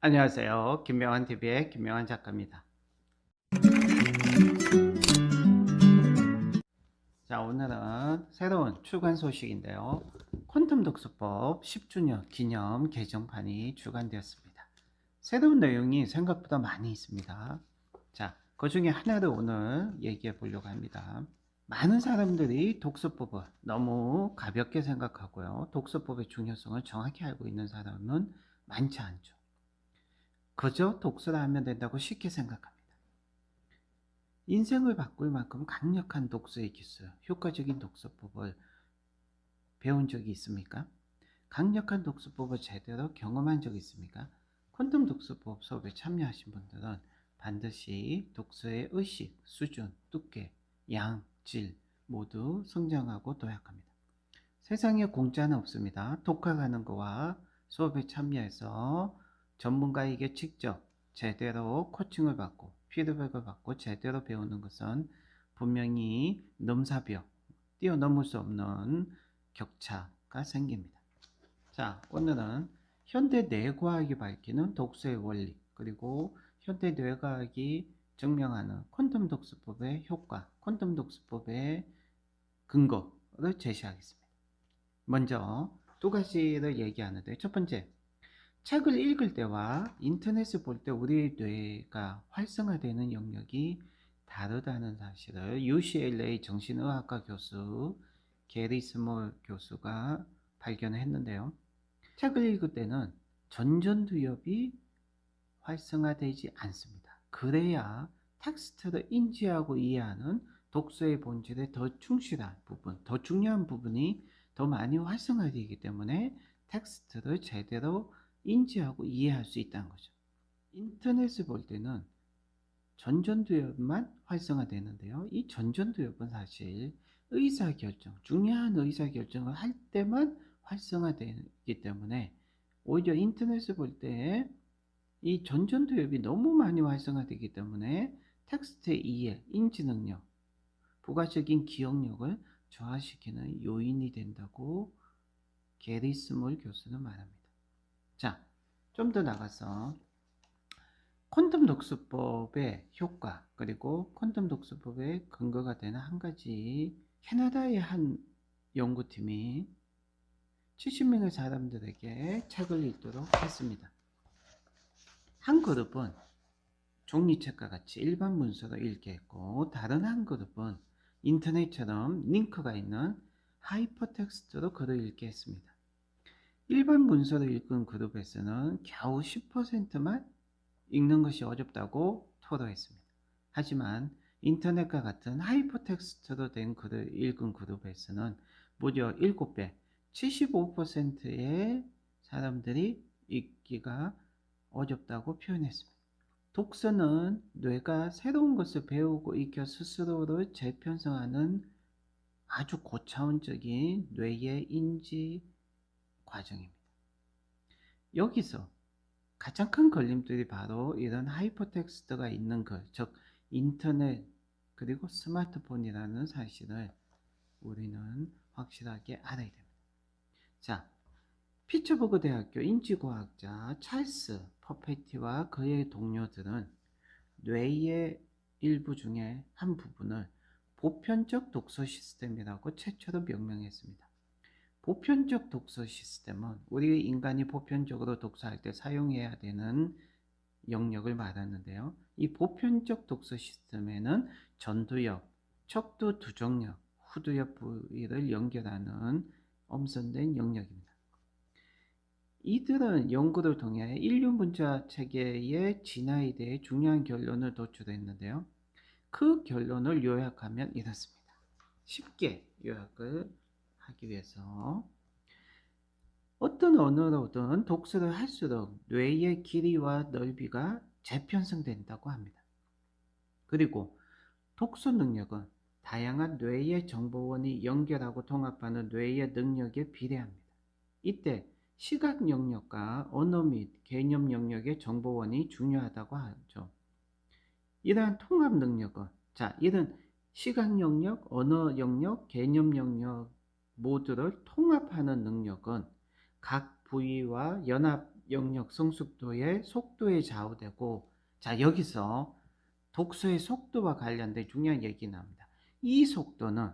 안녕하세요. 김명환TV의 김명환 작가입니다. 자, 오늘은 새로운 출간 소식인데요. 퀀텀 독서법 10주년 기념 개정판이 출간되었습니다. 새로운 내용이 생각보다 많이 있습니다. 자, 그 중에 하나를 오늘 얘기해 보려고 합니다. 많은 사람들이 독서법을 너무 가볍게 생각하고요. 독서법의 중요성을 정확히 알고 있는 사람은 많지 않죠. 그저 독서를 하면 된다고 쉽게 생각합니다. 인생을 바꿀 만큼 강력한 독서의 기술, 효과적인 독서법을 배운 적이 있습니까? 강력한 독서법을 제대로 경험한 적이 있습니까? 퀀텀 독서법 수업에 참여하신 분들은 반드시 독서의 의식, 수준, 두께, 양, 질 모두 성장하고 도약합니다. 세상에 공짜는 없습니다. 독학하는 거와 수업에 참여해서 전문가에게 직접 제대로 코칭을 받고 피드백을 받고 제대로 배우는 것은 분명히 넘사벽, 뛰어넘을 수 없는 격차가 생깁니다. 자, 오늘은 현대 뇌과학이 밝히는 독서의 원리, 그리고 현대 뇌과학이 증명하는 퀀텀 독서법의 효과, 퀀텀 독서법의 근거를 제시하겠습니다. 먼저 두 가지를 얘기하는데, 첫 번째, 책을 읽을 때와 인터넷을 볼 때 우리 뇌가 활성화되는 영역이 다르다는 사실을 UCLA 정신의학과 교수 게리 스몰 교수가 발견했는데요. 책을 읽을 때는 전전두엽이 활성화되지 않습니다. 그래야 텍스트를 인지하고 이해하는 독서의 본질에 더 충실한 부분, 더 중요한 부분이 더 많이 활성화되기 때문에 텍스트를 제대로 인지하고 이해할 수 있다는 거죠. 인터넷을 볼 때는 전전두엽만 활성화되는데요. 이 전전두엽은 사실 의사결정, 중요한 의사결정을 할 때만 활성화되기 때문에 오히려 인터넷을 볼 때 이 전전두엽이 너무 많이 활성화되기 때문에 텍스트의 이해, 인지 능력, 부가적인 기억력을 저하시키는 요인이 된다고 게리 스몰 교수는 말합니다. 자, 좀 더 나가서 퀀텀 독서법의 효과, 그리고 퀀텀 독서법의 근거가 되는 한 가지, 캐나다의 한 연구팀이 70명의 사람들에게 책을 읽도록 했습니다. 한 그룹은 종이책과 같이 일반 문서로 읽게 했고, 다른 한 그룹은 인터넷처럼 링크가 있는 하이퍼텍스트로 글을 읽게 했습니다. 일반 문서로 읽은 그룹에서는 겨우 10%만 읽는 것이 어렵다고 토로했습니다. 하지만 인터넷과 같은 하이퍼텍스트로 된 글을 읽은 그룹에서는 무려 7배, 75%의 사람들이 읽기가 어렵다고 표현했습니다. 독서는 뇌가 새로운 것을 배우고 익혀 스스로를 재편성하는 아주 고차원적인 뇌의 인지 과정입니다. 여기서 가장 큰 걸림돌이 바로 이런 하이퍼텍스트가 있는 것, 즉 인터넷 그리고 스마트폰이라는 사실을 우리는 확실하게 알아야 됩니다. 자, 피츠버그 대학교 인지과학자 찰스 퍼페티와 그의 동료들은 뇌의 일부 중에 한 부분을 보편적 독서 시스템이라고 최초로 명명했습니다. 보편적 독서 시스템은 우리 인간이 보편적으로 독서할 때 사용해야 되는 영역을 말하는데요. 이 보편적 독서 시스템에는 전두엽, 척두 두정엽, 후두엽 부위를 연결하는 엄선된 영역입니다. 이들은 연구를 통해 인류 문자 체계의 진화에 대해 중요한 결론을 도출했는데요. 그 결론을 요약하면 이렇습니다. 쉽게 요약을 하기 위해서 어떤 언어로든 독서를 할수록 뇌의 길이와 넓이가 재편성된다고 합니다. 그리고 독서 능력은 다양한 뇌의 정보원이 연결하고 통합하는 뇌의 능력에 비례합니다. 이때 시각 영역과 언어 및 개념 영역의 정보원이 중요하다고 하죠. 이러한 통합 능력은, 이런 시각 영역, 언어 영역, 개념 영역 모두를 통합하는 능력은 각 부위와 연합 영역 성숙도의 속도에 좌우되고, 자, 여기서 독서의 속도와 관련된 중요한 얘기 나옵니다. 이 속도는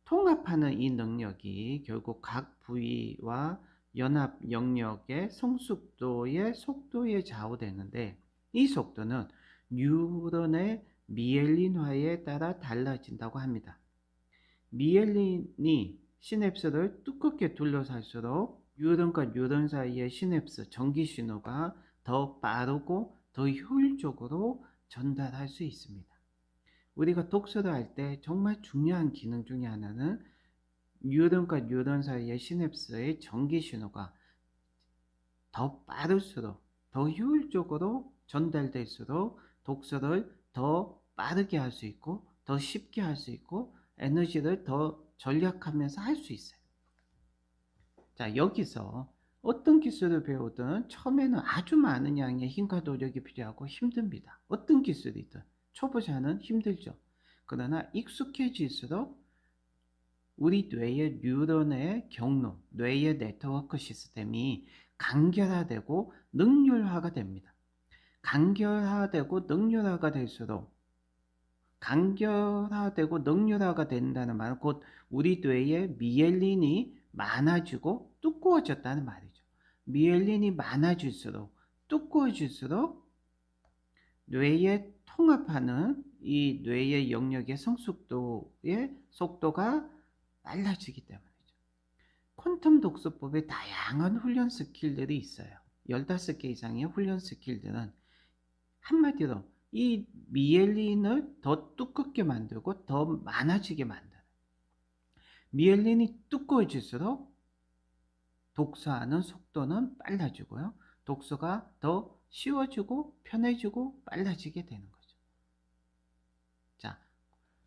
통합하는 이 능력이 결국 각 부위와 연합 영역의 성숙도의 속도에 좌우되는데, 이 속도는 뉴런의 미엘린화에 따라 달라진다고 합니다. 미엘린이 시냅스를 두껍게 둘러쌀수록 뉴런과 뉴런 사이의 시냅스 전기 신호가 더 빠르고 더 효율적으로 전달할 수 있습니다. 우리가 독서를 할 때 정말 중요한 기능 중에 하나는 뉴런과 뉴런 사이의 시냅스의 전기 신호가 더 빠를수록 더 효율적으로 전달될수록 독서를 더 빠르게 할 수 있고 더 쉽게 할 수 있고 에너지를 더 절약하면서 할 수 있어요. 자, 여기서 어떤 기술을 배우든 처음에는 아주 많은 양의 힘과 노력이 필요하고 힘듭니다. 어떤 기술이든 초보자는 힘들죠. 그러나 익숙해질수록 우리 뇌의 뉴런의 경로, 뇌의 네트워크 시스템이 간결화되고 능률화가 됩니다. 간결화되고 능률화가 될수록, 간결화되고 능률화가 된다는 말은 곧 우리 뇌의 미엘린이 많아지고 두꺼워졌다는 말이죠. 미엘린이 많아질수록 두꺼워질수록 뇌에 통합하는 이 뇌의 영역의 성숙도의 속도가 빨라지기 때문이죠. 퀀텀 독서법에 다양한 훈련 스킬들이 있어요. 15개 이상의 훈련 스킬들은 한마디로 이 미엘린을 더 두껍게 만들고 더 많아지게 만드는, 미엘린이 두꺼워질수록 독서하는 속도는 빨라지고요. 독서가 더 쉬워지고 편해지고 빨라지게 되는 거죠. 자,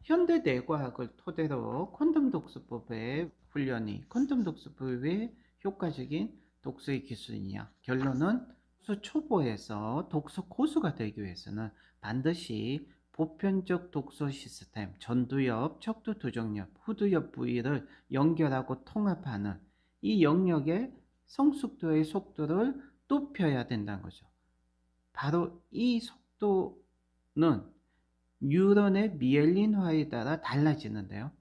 현대 뇌과학을 토대로 퀀텀 독서법의 훈련이 퀀텀 독서법의 효과적인 독서의 기술이냐? 결론은 독서 초보에서 독서 고수가 되기 위해서는 반드시 보편적 독서 시스템, 전두엽, 척두두정엽, 후두엽 부위를 연결하고 통합하는 이 영역의 성숙도의 속도를 높여야 된다는 거죠. 바로 이 속도는 뉴런의 미엘린화에 따라 달라지는데요.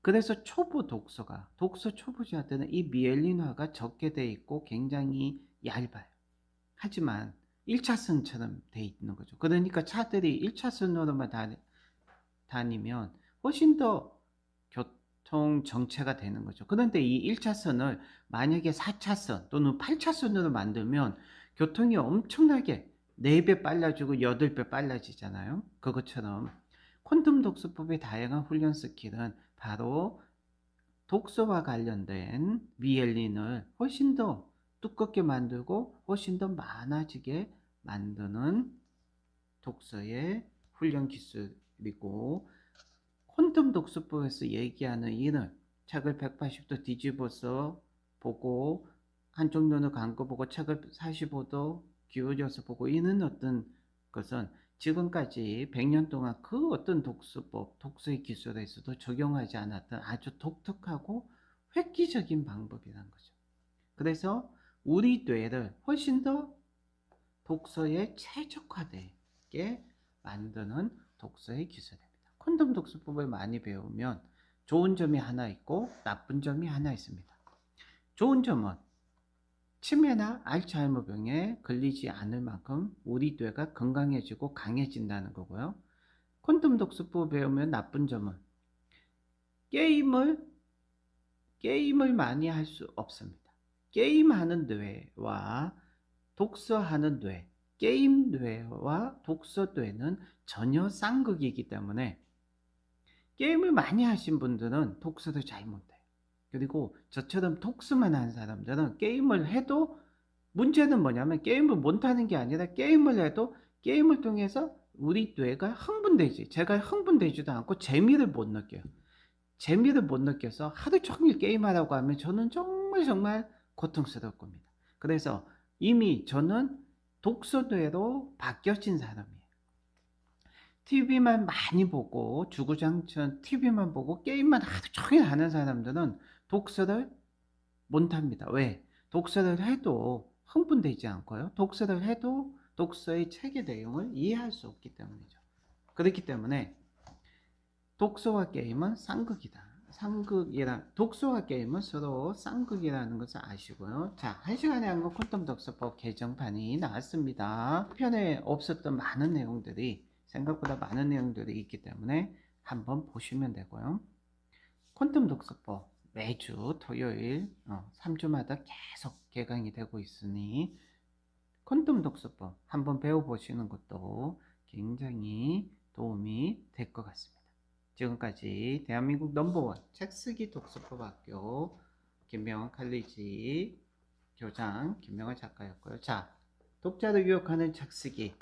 그래서 초보 독서가, 독서 초보자들은 이 미엘린화가 적게 돼 있고 굉장히 얇아요. 하지만 1차선처럼 돼 있는 거죠. 그러니까 차들이 1차선으로만 다니면 훨씬 더 교통 정체가 되는 거죠. 그런데 이 1차선을 만약에 4차선 또는 8차선으로 만들면 교통이 엄청나게 4배 빨라지고 8배 빨라지잖아요. 그것처럼 퀀텀 독서법의 다양한 훈련 스킬은 바로 독서와 관련된 미엘린을 훨씬 더 두껍게 만들고 훨씬 더 많아지게 만드는 독서의 훈련 기술이고, 퀀텀 독서법에서 얘기하는 이는 책을 180도 뒤집어서 보고 한쪽 눈을 감고 보고 책을 45도 기울여서 보고 이는 어떤 것은 지금까지 100년 동안 그 어떤 독서법, 독서의 기술에서도 적용하지 않았던 아주 독특하고 획기적인 방법이라는 거죠. 그래서 우리 뇌를 훨씬 더 독서에 최적화되게 만드는 독서의 기술입니다. 퀀텀 독서법을 많이 배우면 좋은 점이 하나 있고 나쁜 점이 하나 있습니다. 좋은 점은 치매나 알츠하이머병에 걸리지 않을 만큼 우리 뇌가 건강해지고 강해진다는 거고요. 퀀텀 독서법 배우면 나쁜 점은 게임을 많이 할 수 없습니다. 게임하는 뇌와 독서하는 뇌, 게임 뇌와 독서 뇌는 전혀 쌍극이기 때문에 게임을 많이 하신 분들은 독서를 잘 못해요. 그리고 저처럼 독서만 하는 사람들은 게임을 해도 문제는 뭐냐면 게임을 못하는 게 아니라 게임을 해도 게임을 통해서 우리 뇌가 흥분되지, 제가 흥분되지도 않고 재미를 못 느껴요. 재미를 못 느껴서 하루 종일 게임하라고 하면 저는 정말 고통스러울 겁니다. 그래서 이미 저는 독서뇌로 바뀌어진 사람이에요. TV만 많이 보고 주구장창 TV만 보고 게임만 하루 종일 하는 사람들은 독서를 못합니다. 왜? 독서를 해도 흥분되지 않고요. 독서를 해도 독서의 책의 내용을 이해할 수 없기 때문이죠. 그렇기 때문에 독서와 게임은 쌍극이다. 독서와 게임은 서로 쌍극이라는 것을 아시고요. 자, 1시간에 한 권 퀀텀 독서법 개정판이 나왔습니다. 편에 없었던 많은 내용들이 생각보다 많은 내용들이 있기 때문에 한번 보시면 되고요. 퀀텀 독서법 매주 토요일 3주마다 계속 개강이 되고 있으니 퀀텀 독서법 한번 배워보시는 것도 굉장히 도움이 될 것 같습니다. 지금까지 대한민국 넘버원 책쓰기 독서법 학교 김명환 칼리지 교장 김명환 작가였고요. 자, 독자를 유혹하는 책쓰기,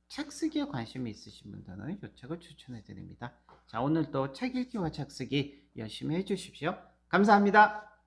책쓰기에 관심이 있으신 분들은 이 책을 추천해 드립니다. 자, 오늘도 책 읽기와 책쓰기 열심히 해주십시오. 감사합니다.